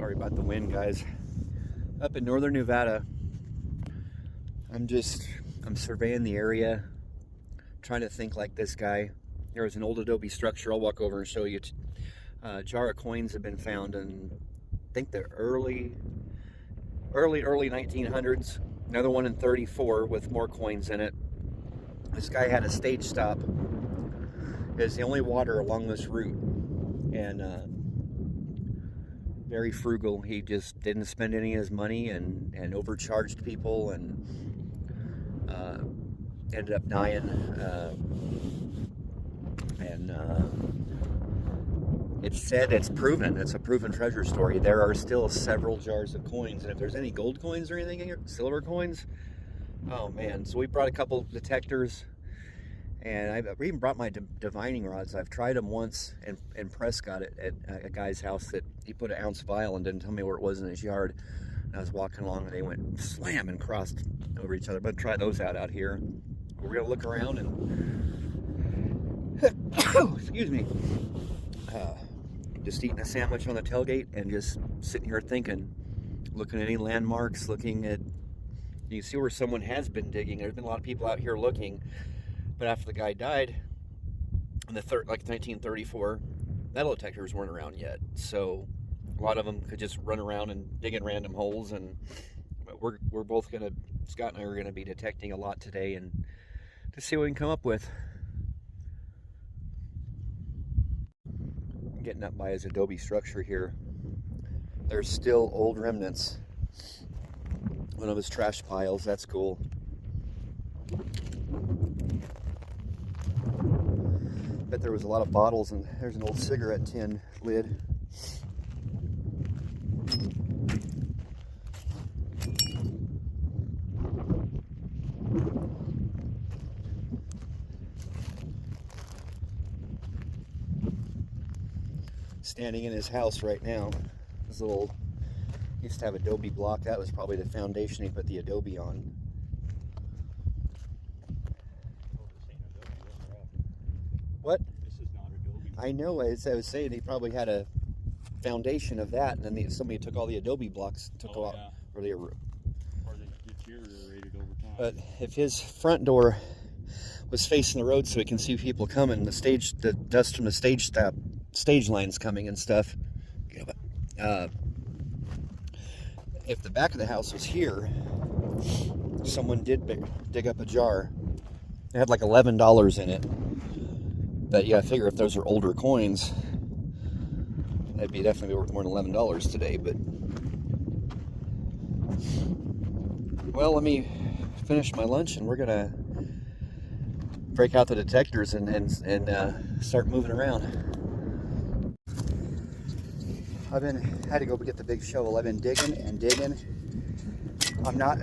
Sorry about the wind, guys. Up in northern Nevada, I'm surveying the area, trying to think like this guy. There was an old adobe structure. I'll walk over and show you. A jar of coins have been found in, I think, the early 1900s. Another one in 34 with more coins in it. This guy had a stage stop. It's the only water along this route, and very frugal. He just didn't spend any of his money and overcharged people, and ended up dying. It's said, it's proven, it's a proven treasure story. There are still several jars of coins, and if there's any gold coins or anything in here, silver coins, oh man. So we brought a couple detectors, and I've even brought my divining rods. I've tried them once in Prescott at a guy's house that he put an ounce vial and didn't tell me where it was in his yard. And I was walking along and they went slam and crossed over each other. But try those out here. We're gonna look around and excuse me, just eating a sandwich on the tailgate and just sitting here thinking, looking at any landmarks, looking at, you can see where someone has been digging. There's been a lot of people out here looking. But after the guy died, in the like 1934, metal detectors weren't around yet. So a lot of them could just run around and dig in random holes. And but we're both gonna, Scott and I are gonna be detecting a lot today, and to see what we can come up with. Getting up by his adobe structure here, there's still old remnants. One of his trash piles. That's cool. Bet there was a lot of bottles, and there's an old cigarette tin lid. Standing in his house right now. This little, he used to have adobe block. That was probably the foundation he put the adobe on. What? This is not adobe. I know, as I was saying, he probably had a foundation of that, and then somebody took all the adobe blocks, took off, yeah. or they Or they deteriorated over time. But if his front door was facing the road so he can see people coming, the dust from the stage lines coming and stuff. If the back of the house was here, someone did dig up a jar. It had like $11 in it. But yeah, I figure if those are older coins, that'd be definitely worth more than $11 today. But well, let me finish my lunch, and we're gonna break out the detectors and start moving around. Had to go get the big shovel. I've been digging and digging. I'm not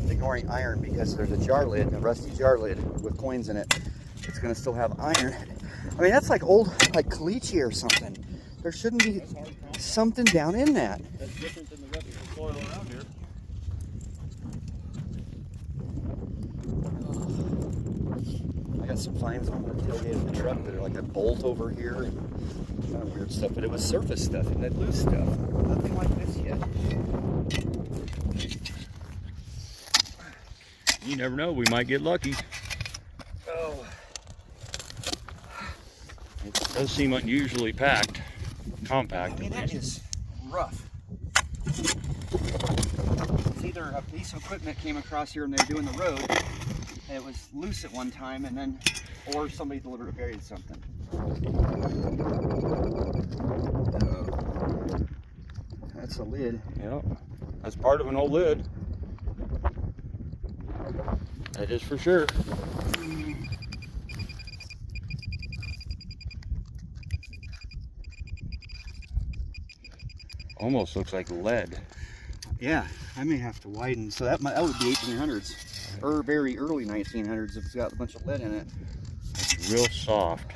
ignoring iron, because there's a jar lid, a rusty jar lid with coins in it. It's gonna still have iron. I mean, that's like old, like caliche or something. There shouldn't be something down in that. That's different than the rest of the soil around here. I got some finds on the tailgate of the truck that are like a bolt over here and kind of weird stuff, but it was surface stuff and that loose stuff. Nothing like this yet. You never know, we might get lucky. Oh. It does seem unusually compact. I mean, that is rough. It's either a piece of equipment came across here and they were doing the road, and it was loose at one time, and then, or somebody deliberately buried something. That's a lid. Yep, that's part of an old lid. That is for sure. Almost looks like lead. Yeah, I may have to widen. So that would be 1800s, or very early 1900s if it's got a bunch of lead in it. It's real soft.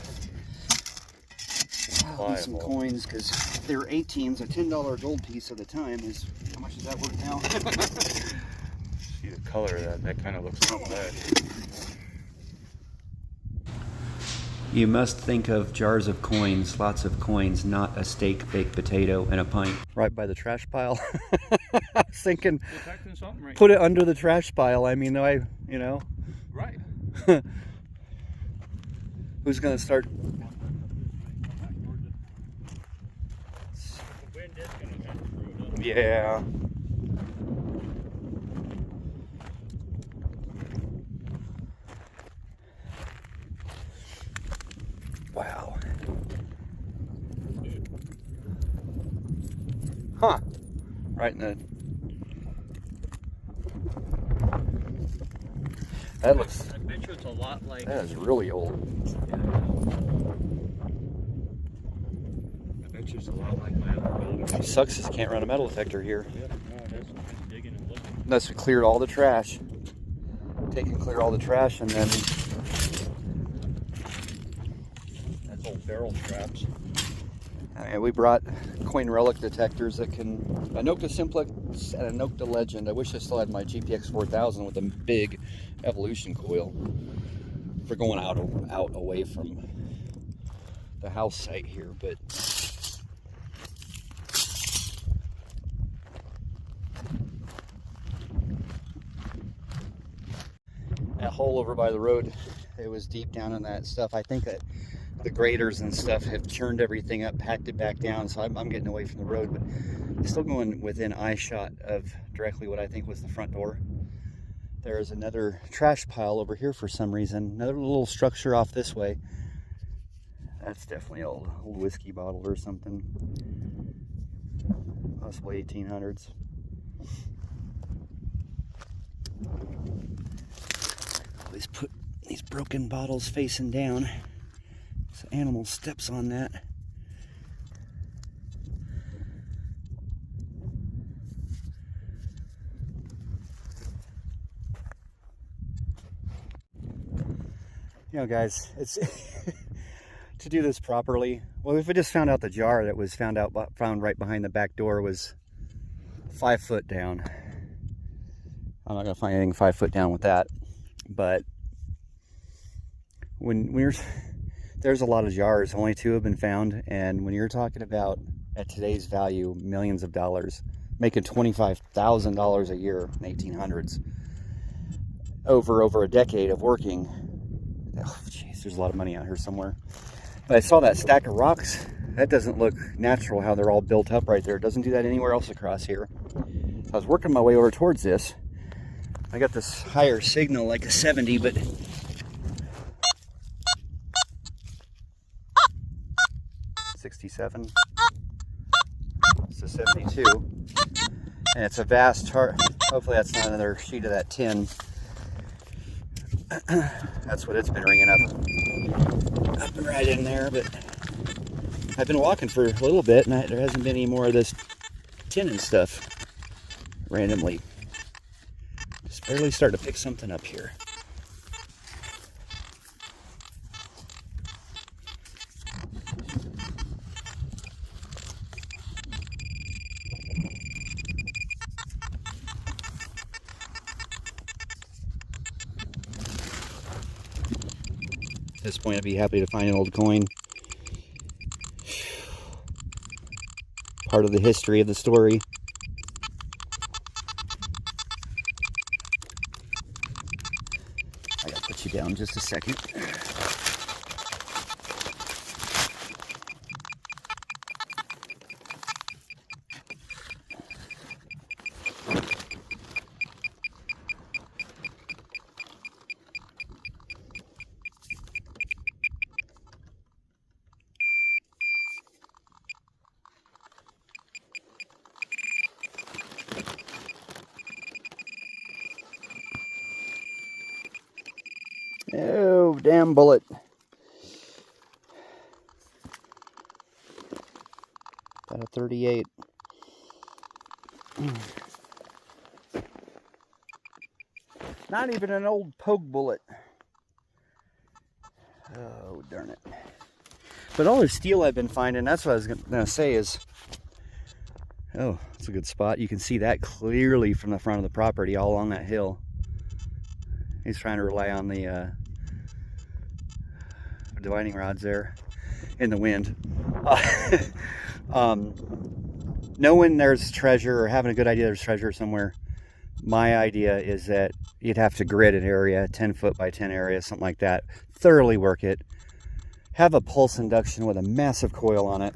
I'll need some coins, because they were 18s. A $10 gold piece at the time is, how much is that worth now? See the color of that? That kind of looks like lead. You must think of jars of coins, lots of coins, not a steak, baked potato, and a pint. Right by the trash pile. I was thinking, Right. put it under the trash pile. I mean, you know. Right. Who's gonna start? The wind is gonna cut through it. Yeah. Wow. Huh. Right in the... That looks... I bet you it's a lot like... That is really old. Yeah. I bet you it's a lot like my other building. It sucks is can't run a metal detector here. Yeah, no, it is. I'm digging and looking. Unless we cleared all the trash. Take and clear all the trash and then... That's old barrel straps. And we brought coin relic detectors that can... A Nocta Simplex and a Nocta Legend. I wish I still had my GPX 4000 with a big evolution coil for going out away from the house site here, but that hole over by the road, it was deep down in that stuff. I think that the graders and stuff have churned everything up, packed it back down, so I'm getting away from the road, but still going within eye shot of directly what I think was the front door. There's another trash pile over here for some reason, another little structure off this way. That's definitely old whiskey bottle or something, possibly 1800s. Always put these broken bottles facing down so animal steps on that. You know, guys, it's to do this properly. Well, if we just found out the jar that was found right behind the back door was 5 foot down, I'm not gonna find anything 5 foot down with that. But there's a lot of jars, only 2 have been found, and when you're talking about, at today's value, millions of dollars, making $25,000 a year in 1800s, over a decade of working, oh jeez, there's a lot of money out here somewhere. But I saw that stack of rocks. That doesn't look natural how they're all built up right there. It doesn't do that anywhere else across here. I was working my way over towards this. I got this higher signal, like a 70, but $67. It's a 72. And it's a vast chart. Hopefully that's not another sheet of that tin. That's what it's been ringing up and right in there. But I've been walking for a little bit, and there hasn't been any more of this tin and stuff randomly. Just barely starting to pick something up here. At this point, I'd be happy to find an old coin. Part of the history of the story. I gotta put you down just a second. Oh, damn bullet. Got a 38. Not even an old Pouge bullet. Oh, darn it. But all the steel I've been finding, that's what I was going to say is, oh, that's a good spot. You can see that clearly from the front of the property all along that hill. He's trying to rely on the divining rods there in the wind. Knowing there's treasure or having a good idea there's treasure somewhere, my idea is that you'd have to grid an area, 10 foot by 10 area, something like that. Thoroughly work it. Have a pulse induction with a massive coil on it.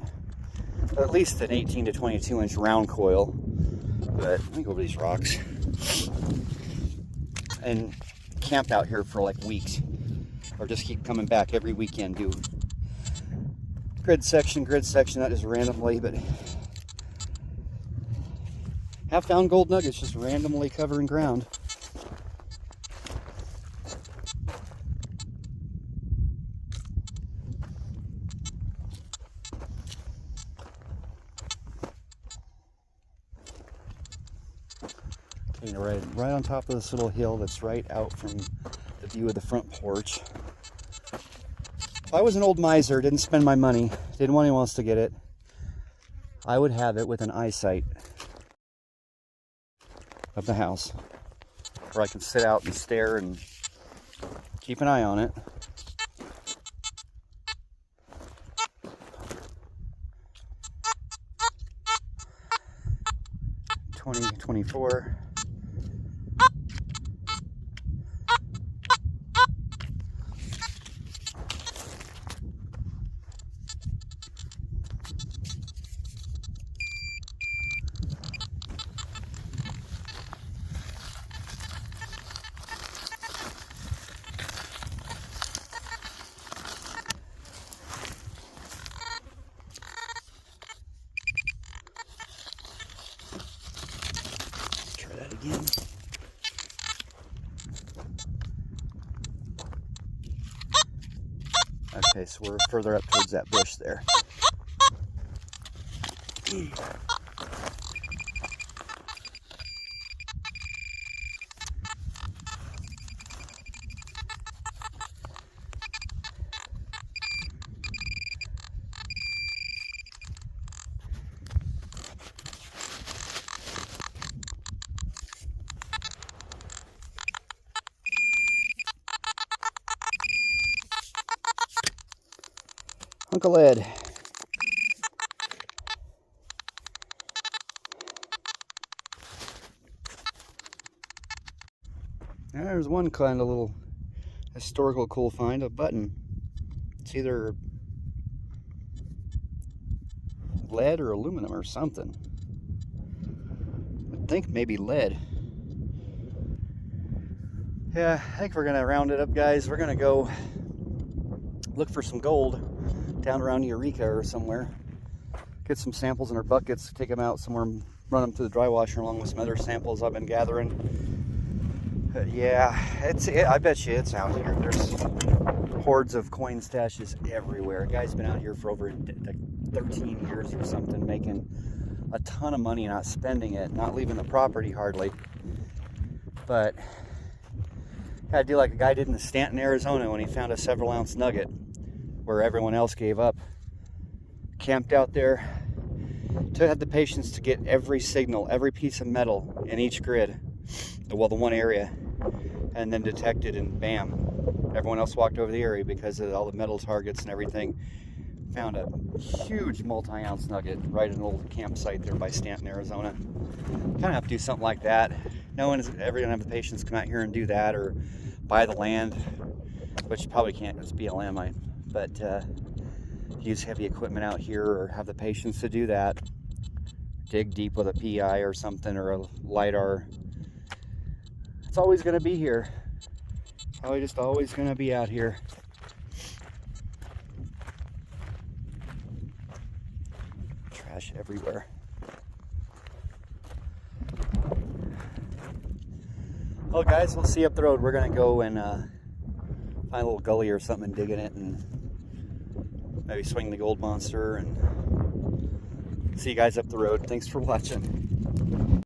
At least an 18 to 22 inch round coil. But let me go over these rocks. And camp out here for like weeks. Or just keep coming back every weekend. Do grid section, not just randomly, but have found gold nuggets just randomly covering ground. Okay, right on top of this little hill that's right out from the view of the front porch. If I was an old miser, didn't spend my money, didn't want anyone else to get it, I would have it with an eyesight of the house, where I can sit out and stare and keep an eye on it. $20.24. Again. Okay, so we're further up towards that bush there. Uncle Ed. There's one kind of little historical cool find, a button. It's either lead or aluminum or something. I think maybe lead. Yeah, I think we're gonna round it up, guys. We're gonna go look for some gold down around Eureka or somewhere. Get some samples in our buckets, take them out somewhere, run them through the dry washer along with some other samples I've been gathering. Yeah, I bet you it's out here. There's hordes of coin stashes everywhere. A guy's been out here for over 13 years or something, making a ton of money, not spending it, not leaving the property hardly. But gotta do like a guy did in Stanton, Arizona when he found a several ounce nugget where everyone else gave up. Camped out there, had the patience to get every signal, every piece of metal in each grid, well, the one area, and then detected, and bam, everyone else walked over the area because of all the metal targets and everything. Found a huge multi-ounce nugget right in an old campsite there by Stanton, Arizona. Kind of have to do something like that. No one is ever gonna have the patience to come out here and do that, or buy the land, which you probably can't, it's BLM, but use heavy equipment out here, or have the patience to do that. Dig deep with a PI or something, or a LiDAR. It's always going to be here. It's probably just always going to be out here. Trash everywhere. Well, guys, we'll see you up the road. We're going to go and find a little gully or something and dig in it, and maybe swing the gold monster, and see you guys up the road. Thanks for watching.